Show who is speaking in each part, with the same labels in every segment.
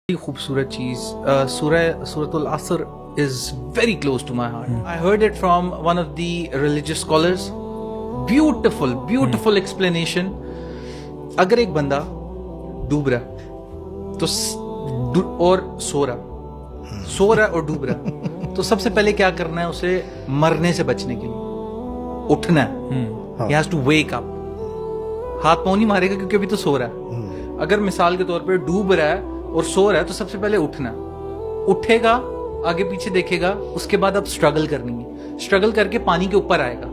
Speaker 1: خوبصورت چیز سورۃ العصر is very close to my heart. I heard it from one of the religious scholars. Beautiful explanation. اگر ایک بندہ ڈوب رہا تو اور سو رہا اور ڈوب رہا تو سب سے پہلے کیا کرنا ہے؟ اسے مرنے سے بچنے کے لیے اٹھنا ہے. He has to wake up. ہاتھ پاؤں نہیں مارے گا کیونکہ ابھی تو سو رہا ہے. اگر مثال کے طور پہ ڈوب رہا ہے اور سو رہا ہے تو سب سے پہلے اٹھنا. اٹھے گا، آگے پیچھے دیکھے گا، اس کے بعد اب اسٹرگل کرنی ہے. اسٹرگل کر کے پانی کے اوپر آئے گا.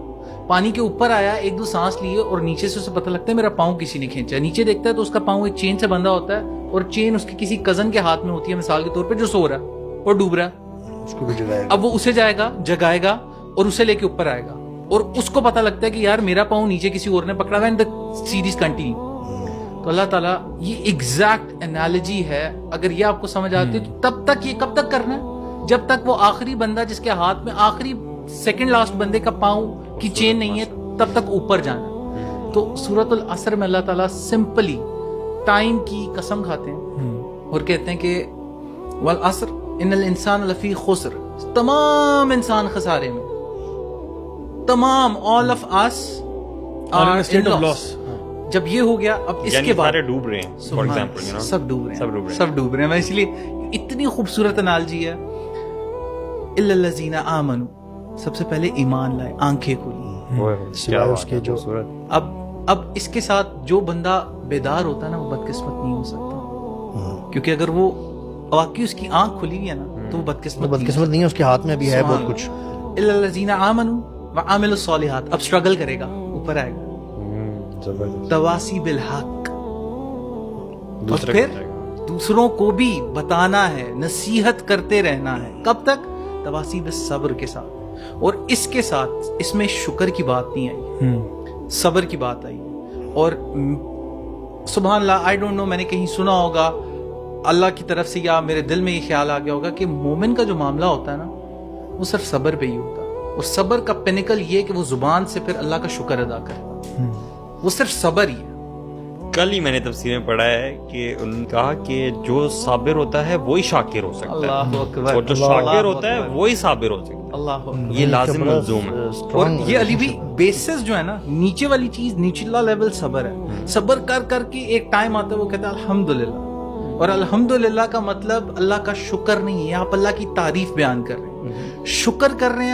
Speaker 1: پانی کے اوپر آیا، ایک دو سانس لیے اور نیچے سے اسے پتہ لگتا ہے میرا پاؤں کسی نے کھینچا. نیچے دیکھتا ہے تو اس کا پاؤں ایک چین سے بندھا ہوتا ہے اور چین اس کے کسی کزن کے ہاتھ میں ہوتی ہے مثال کے طور پہ، جو سو رہا ہے اور ڈوب رہا ہے. اب وہ اسے جائے گا، جگائے گا اور اسے لے کے اوپر آئے گا اور اس کو پتہ لگتا ہے کہ یار میرا پاؤں نیچے کسی اور نے پکڑا ہوا ہے. Series continue. تو اللہ تعالیٰ یہ ایگزیکٹ انالوجی ہے. اگر یہ آپ کو سمجھ آتی ہے تو تب تک یہ کب تک کرنا ہے؟ جب تک وہ آخری بندہ جس کے ہاتھ میں آخری سیکنڈ لاسٹ بندے کا پاؤں کی چین نہیں ہے تب تک اوپر جانا. تو سورۃ العصر میں اللہ تعالیٰ سمپلی ٹائم کی قسم کھاتے ہیں اور کہتے ہیں کہ والعصر ان الانسان لفی خسر. تمام انسان خسارے میں، تمام all of us are in loss. جب یہ ہو گیا اب اس کے بعد
Speaker 2: ڈوب رہے ہیں. فار ایگزامپل
Speaker 1: سب ڈوب رہے ہیں. اس لیے اتنی خوبصورت انالوجی ہے. الا الذین آمنوا، سب سے پہلے ایمان لائے، آنکھیں کھولی.
Speaker 2: اس کے جو
Speaker 1: اب اس کے ساتھ جو بندہ بیدار ہوتا ہے نا وہ بدقسمت نہیں ہو سکتا، کیونکہ اگر وہ واقعی اس کی آنکھ کھلی ہوئی ہے نا تو وہ بدقسمت
Speaker 3: نہیں ہے. اس کے ہاتھ میں بھی ہے بہت کچھ.
Speaker 1: الا الذین آمنوا وعملوا الصالحات. اب اسٹرگل کرے گا، اوپر آئے گا. تواسی بالحق، اور پھر دوسروں کو بھی بتانا ہے، نصیحت کرتے رہنا ہے. کب تک؟ تواسی بالصبر کے ساتھ. اور اس کے ساتھ اس میں شکر کی بات نہیں آئی، صبر کی بات آئی. اور سبحان اللہ، آئی ڈونٹ نو، میں نے کہیں سنا ہوگا اللہ کی طرف سے یا میرے دل میں یہ خیال آ گیا ہوگا کہ مومن کا جو معاملہ ہوتا ہے نا وہ صرف صبر پہ ہی ہوتا ہے. اور صبر کا پینیکل یہ کہ وہ زبان سے پھر اللہ کا شکر ادا کرتا، وہ صرف صبر ہی ہے.
Speaker 2: کل ہی میں نے تفسیر میں پڑھا ہے کہ انہوں نے کہا کہ جو صابر ہوتا ہے وہی شاکر ہو سکتا ہے،
Speaker 1: اللہ اکبر،
Speaker 2: اور جو شاکر ہوتا ہے وہی صابر ہو سکتا ہے.
Speaker 1: اللہ اکبر.
Speaker 2: یہ لازم ملزوم ہے.
Speaker 1: اور یہ علی بھی بیسس جو ہے نا، نیچے والی چیز، نیچلا لیول صبر ہے. صبر کر کر کے ایک ٹائم آتا ہے وہ کہتا ہے الحمدللہ. اور الحمدللہ کا مطلب اللہ کا شکر نہیں ہے، آپ اللہ کی تعریف بیان کر رہے ہیں، شکر کر رہے ہیں.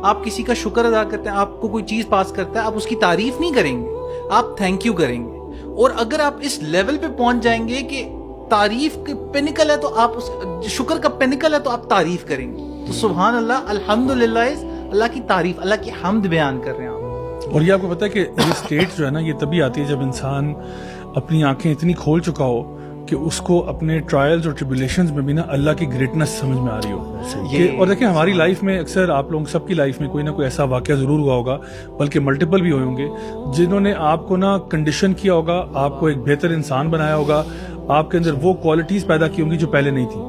Speaker 1: آپ کسی کا شکر ادا کرتے ہیں، آپ کو کوئی چیز پاس کرتا ہے، آپ اس کی تعریف نہیں کریں گے، آپ تھینک یو کریں گے. اور اگر آپ اس لیول پہ پہنچ جائیں گے کہ تعریف کے پینیکل ہے تو آپ اس شکر کا پینیکل ہے تو آپ تعریف کریں گے. تو سبحان اللہ، الحمدللہ اللہ کی تعریف، اللہ کی حمد بیان کر رہے ہیں آپ.
Speaker 4: اور یہ آپ کو پتا ہے کہ یہ اسٹیٹ جو ہے نا، یہ تبھی آتی ہے جب انسان اپنی آنکھیں اتنی کھول چکا ہو کہ اس کو اپنے ٹرائلز اور ٹریبولیشنز میں بھی نا اللہ کی گریٹنس سمجھ میں آ رہی ہو. اور دیکھیں ہماری لائف میں اکثر آپ لوگ سب کی لائف میں کوئی نہ کوئی ایسا واقعہ ضرور ہوا ہوگا، بلکہ ملٹیپل بھی ہوئے ہوں گے، جنہوں نے آپ کو نا کنڈیشن کیا ہوگا، آپ کو ایک بہتر انسان بنایا ہوگا، آپ کے اندر وہ کوالٹیز پیدا کی ہوں گی جو پہلے نہیں تھی.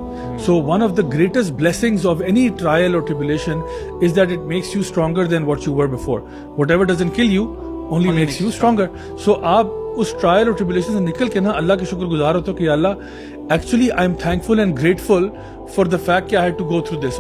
Speaker 4: So one of the greatest blessings of any trial or tribulation is that it makes you stronger than what you were before. Whatever doesn't kill you only makes you stronger. So آپ اس trial اور tribulation سے نکل کے نا اللہ کے شکر گزار ہوتے ہو کہ اللہ actually I am thankful and grateful for the fact کہ I had to go through this.